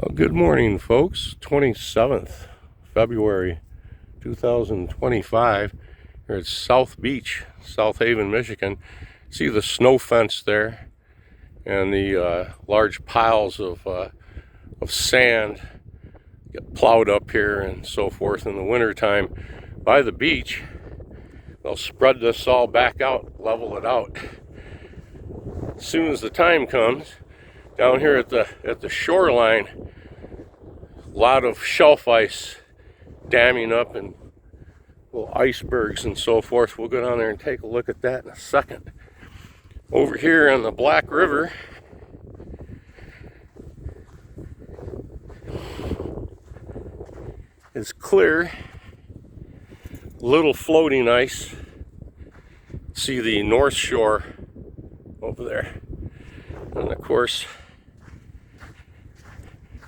Well, good morning, folks. 27th February 2025 here at South Beach, South Haven, Michigan. See the snow fence there and the large piles of sand get plowed up here and so forth in the wintertime by the beach. They'll spread this all back out, level it out. As soon as the time comes, down here at the shoreline, a lot of shelf ice damming up and little icebergs and so forth. We'll go down there and take a look at that in a second. Over here on the Black River, it's clear, little floating ice. See the North Shore over there, and of course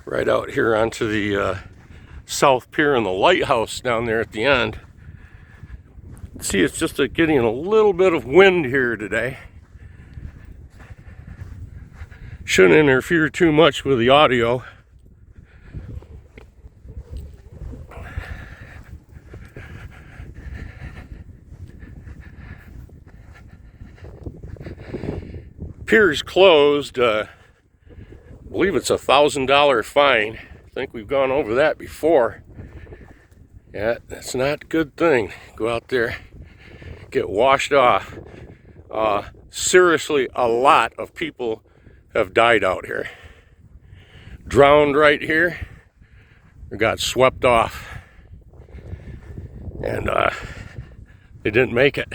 right out here onto the South Pier and the lighthouse down there at the end. See, it's just getting a little bit of wind here today. Shouldn't interfere too much with the audio. Pier's closed. I believe it's $1,000 fine. I think we've gone over that before. Yeah, that's not a good thing. Go out there, get washed off. Seriously, a lot of people have died out here. Drowned right here, or got swept off. And they didn't make it.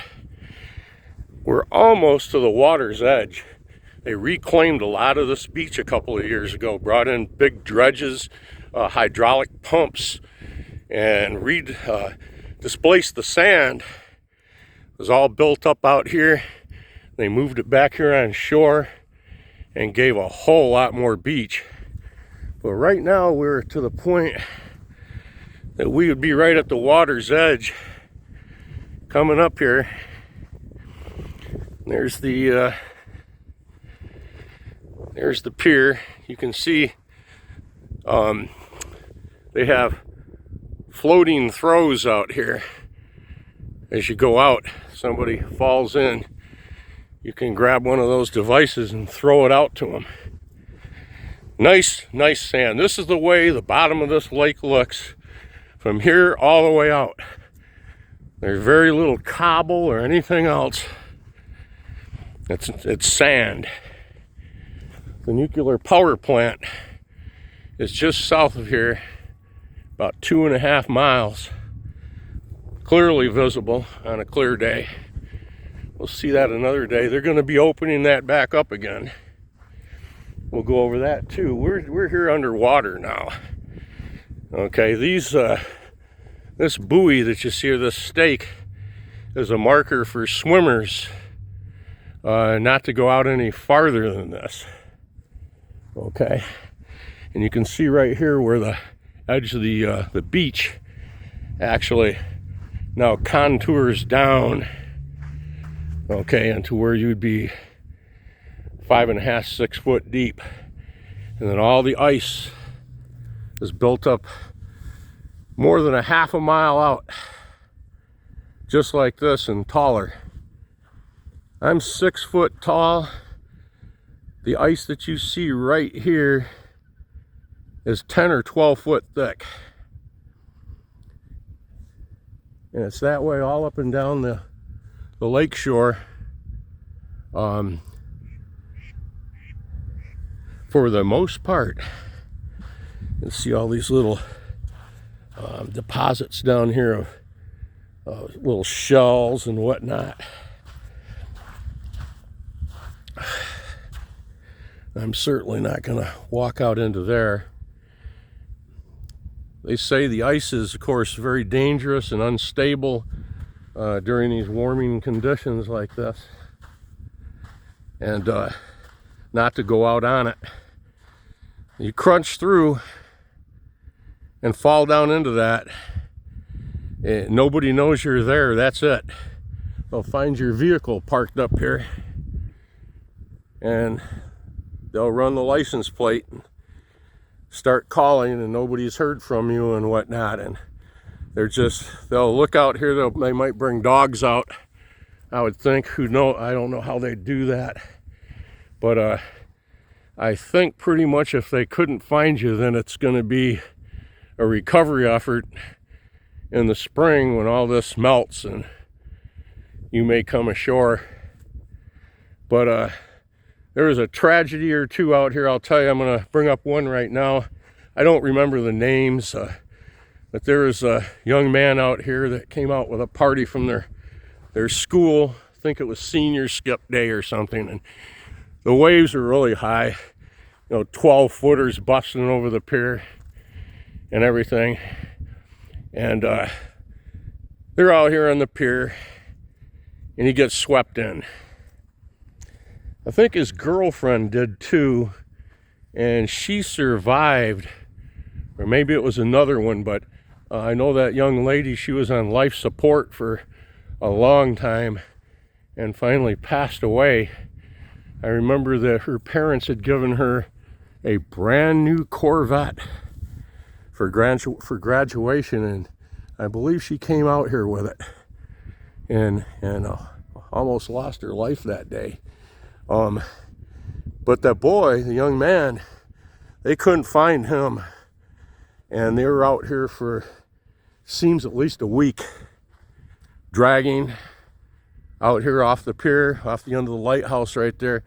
We're almost to the water's edge. They reclaimed a lot of this beach a couple of years ago, brought in big dredges, hydraulic pumps, and displaced the sand. It was all built up out here. They moved it back here on shore and gave a whole lot more beach. But right now we're to the point that we would be right at the water's edge coming up here. There's the pier. You can see they have floating throws out here. As you go out, somebody falls in, you can grab one of those devices and throw it out to them. Nice sand. This is the way the bottom of this lake looks from here all the way out. There's very little cobble or anything else. It's sand. The nuclear power plant is just south of here, about 2.5 miles. Clearly visible on a clear day. We'll see that another day. They're going to be opening that back up again. We'll go over that too. We're here underwater now. Okay, this buoy that you see, or this stake, is a marker for swimmers not to go out any farther than this. Okay, and you can see right here where the edge of the beach actually now contours down, okay, into where you'd be 5.5, 6 foot deep, and then all the ice is built up more than 1/2 mile out, just like this and taller. I'm 6 foot tall. The ice that you see right here is 10 or 12 foot thick. And it's that way all up and down the lake shore. For the most part, you see all these little deposits down here of little shells and whatnot. I'm certainly not going to walk out into there. They say the ice is, of course, very dangerous and unstable during these warming conditions like this, and not to go out on it. You crunch through and fall down into that, and nobody knows you're there. That's it. They'll find your vehicle parked up here, and they'll run the license plate and start calling and nobody's heard from you and whatnot. And they'll look out here, they might bring dogs out, I would think. I don't know how they do that. But I think pretty much if they couldn't find you, then it's going to be a recovery effort in the spring when all this melts and you may come ashore. But there was a tragedy or two out here. I'll tell you, I'm going to bring up one right now. I don't remember the names, but there was a young man out here that came out with a party from their school. I think it was senior skip day or something, and the waves were really high, 12-footers busting over the pier and everything. And they're out here on the pier, and he gets swept in. I think his girlfriend did too, and she survived, or maybe it was another one, but I know that young lady, she was on life support for a long time and finally passed away. I remember that her parents had given her a brand new Corvette for graduation, and I believe she came out here with it and almost lost her life that day. But that boy, the young man, they couldn't find him, and they were out here for, seems at least a week, dragging out here off the pier, off the end of the lighthouse right there,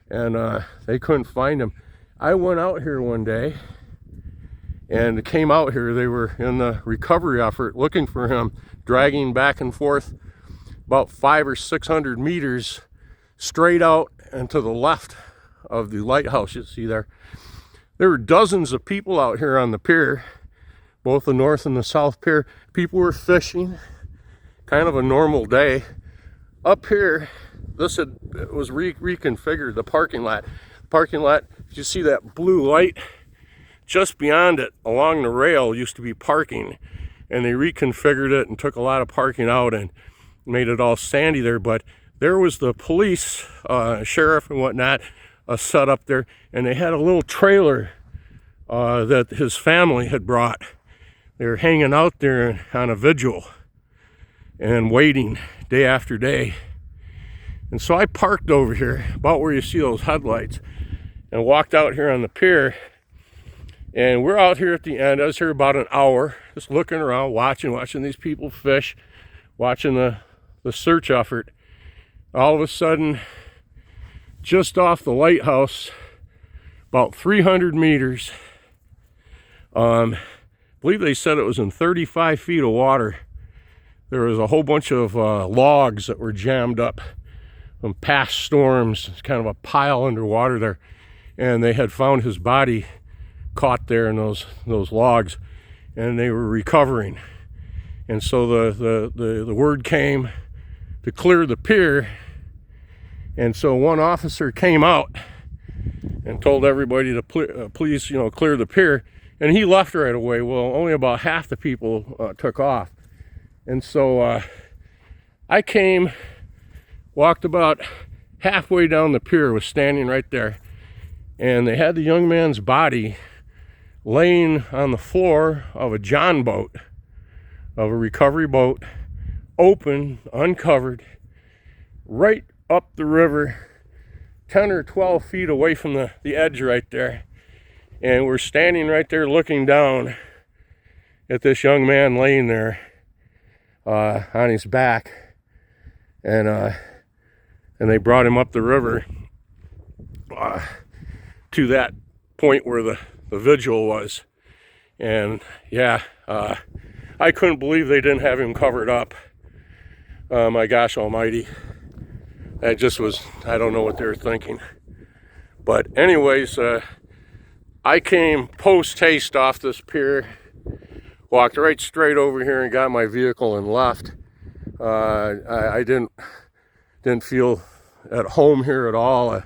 and they couldn't find him. I went out here one day and came out here. They were in the recovery effort looking for him, dragging back and forth about 500 or 600 meters straight out and to the left of the lighthouse. You see there were dozens of people out here on the pier, both the north and the south pier. People were fishing, kind of a normal day. Up here, it was reconfigured, the parking lot. You see that blue light just beyond it along the rail used to be parking, and they reconfigured it and took a lot of parking out and made it all sandy there. But there was the police, sheriff and whatnot, set up there, and they had a little trailer that his family had brought. They were hanging out there on a vigil and waiting day after day. And so I parked over here, about where you see those headlights, and walked out here on the pier. And we're out here at the end. I was here about an hour, just looking around, watching these people fish, watching the search effort. All of a sudden, just off the lighthouse, about 300 meters, I believe they said it was in 35 feet of water. There was a whole bunch of logs that were jammed up from past storms. It's kind of a pile underwater there. And they had found his body caught there in those logs, and they were recovering. And so the word came to clear the pier, and so one officer came out and told everybody to please clear the pier, and he left right away. Well, only about half the people took off. And so I came, walked about halfway down the pier, was standing right there, and they had the young man's body laying on the floor of a John boat, of a recovery boat, open, uncovered, right up the river, 10 or 12 feet away from the edge right there. And we're standing right there looking down at this young man laying there on his back. And they brought him up the river to that point where the vigil was. And yeah, I couldn't believe they didn't have him covered up. My gosh almighty. That just was, I don't know what they were thinking. But anyways, I came post-haste off this pier, walked right straight over here and got my vehicle and left. I didn't feel at home here at all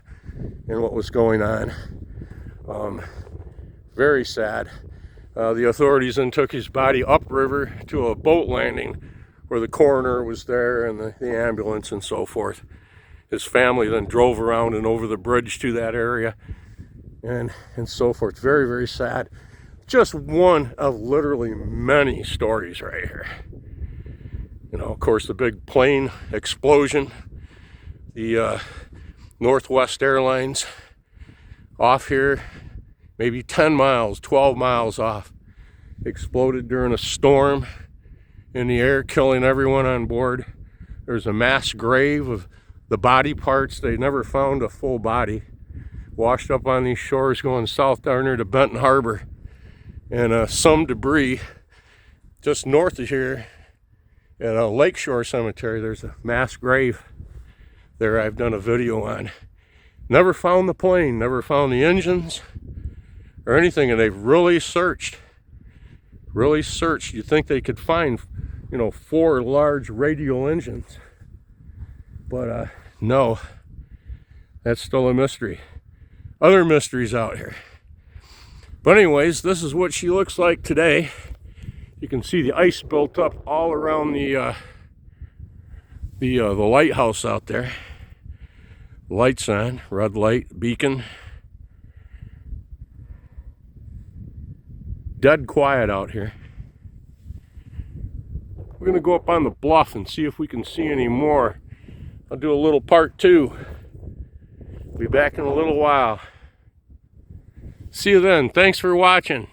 in what was going on. Very sad. The authorities then took his body upriver to a boat landing where the coroner was there and the ambulance and so forth. His family then drove around and over the bridge to that area. and so forth. Very, very sad. Just one of literally many stories right here. You know, of course, the big plane explosion, the Northwest Airlines off here, maybe 10 miles, 12 miles off, exploded during a storm in the air, killing everyone on board. There's a mass grave of the body parts. They never found a full body. Washed up on these shores going south down there to Benton Harbor. And some debris just north of here at a Lakeshore Cemetery. There's a mass grave there I've done a video on. Never found the plane, never found the engines or anything, and they've really searched. You'd think they could find, you know, 4 large radial engines. But no, that's still a mystery. Other mysteries out here. But anyways, this is what she looks like today. You can see the ice built up all around the lighthouse out there. Lights on, red light, beacon. Dead quiet out here. We're gonna go up on the bluff and see if we can see any more. I'll do a little part 2. Be back in a little while. See you then. Thanks for watching.